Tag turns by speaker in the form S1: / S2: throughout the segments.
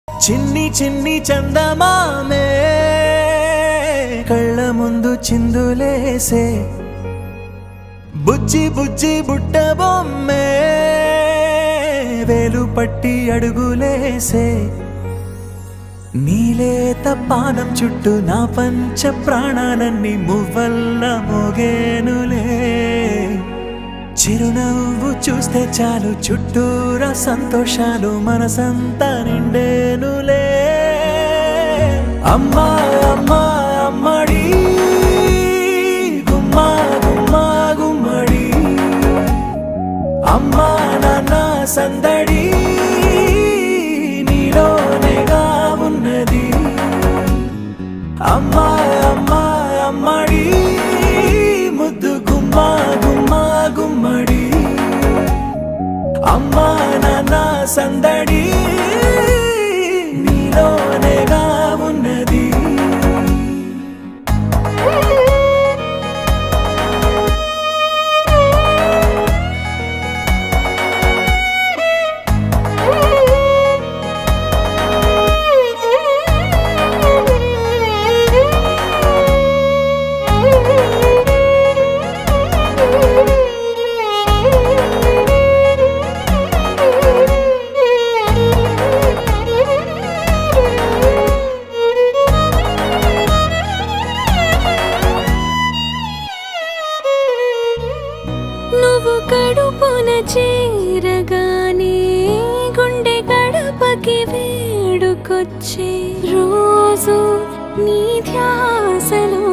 S1: చిన్ని చిన్ని చందమామే కళ్ళ ముందు చిందులేసే బుజ్జి బుజ్జి బుట్ట బొమ్మే వేలు పట్టి అడుగులేసే నీలేత పానం చుట్టూ నా పంచ ప్రాణాలన్నీ మువ్వల్ల మోగేనులే చిరునవ్వు చూస్తే చాలు చుట్టూరా సంతోషాలు మనసంతా నిండేనులే అమ్మా అమ్మా అమ్మడి గుమ్మా గుమ్మా గుమ్మడి అమ్మా నాన్న సందడి నీలోనేగా ఉన్నది అమ్మా అమ్మా అమ్మడి ముద్దు గుమ్మా గుమ్మా గుమ్మడి అమ్మా నాన్న సందడి నీలోనేగా ఉన్నది
S2: కడుపున చేరగానే గుండె గడపకి వేడుకొచ్చే రోజు నీ ధ్యాసలో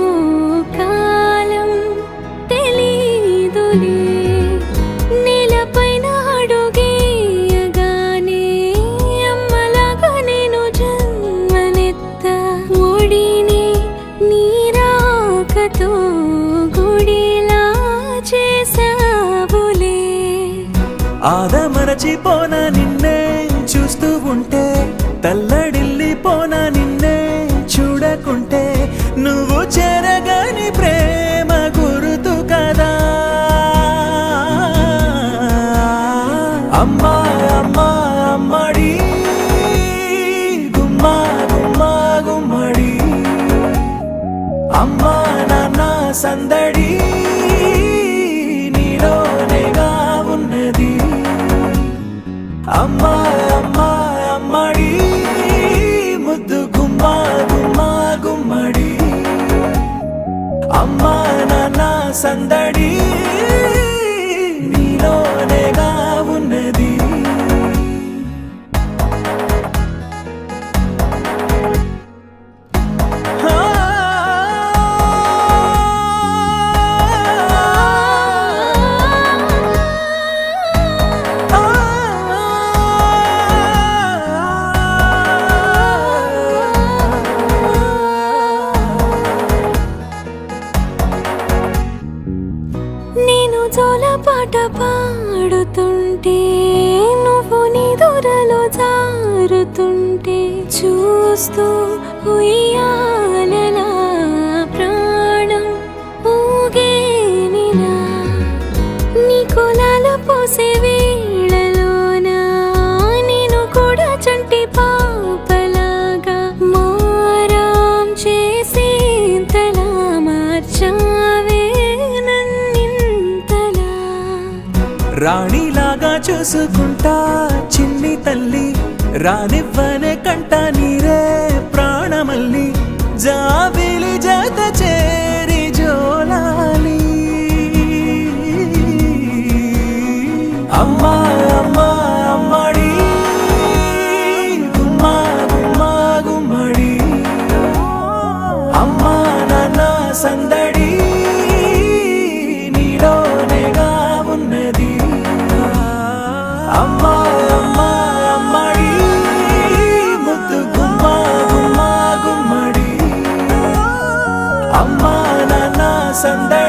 S2: కాలం తెలీదులే నేలపైన అడుగేయగానే అమ్మలాగా నేను జన్మనెత్త ఒడిని నీ రాకతో గుడిలా చేసా
S1: ఆదమరచిపోనా నిన్నే చూస్తూ ఉంటే తల్లడిల్లిపోనా నిన్నే చూడకుంటే నువ్వు చెరగని ప్రేమ గురుతు కదా అమ్మా అమ్మా అమ్మడి గుమ్మా గుమ్మా గుమ్మడి అమ్మా నాన్న సందడి నీలోనేగా ఉన్నది అమ్మా అమ్మా అమ్మడి ముద్దు గుమ్మా గుమ్మా గుమ్మడి అమ్మా నాన్న సందడి నీలోనేగా ఉన్నది
S2: పాట పాడుతుంటే నువ్వు నీ దూరలో జారుతుంటే చూస్తూ ఉయ్యాలలా ప్రాణం ఊగేనిలా నీ కులాల పోసే వేళలోనా నేను కూడా చంటి పాపలాగా మారాం చేసేంతలా మార్చావే
S1: రాణిలాగా చూసుకుంటా చిన్ని తల్లి రానివ్వనే కంట నీరే ప్రాణమల్లి జాబిలి జత చేరి జోలాలి అమ్మా అమ్మా అమ్మడి గుమ్మా గుమ్మా గుమ్మడి అమ్మా నాన్న సందడి నీలోనేగా ఉన్నది అమ్మా అమ్మా అమ్మడి ముద్దు గుమ్మా గుమ్మా గుమ్మడి అమ్మా నాన్న సందడి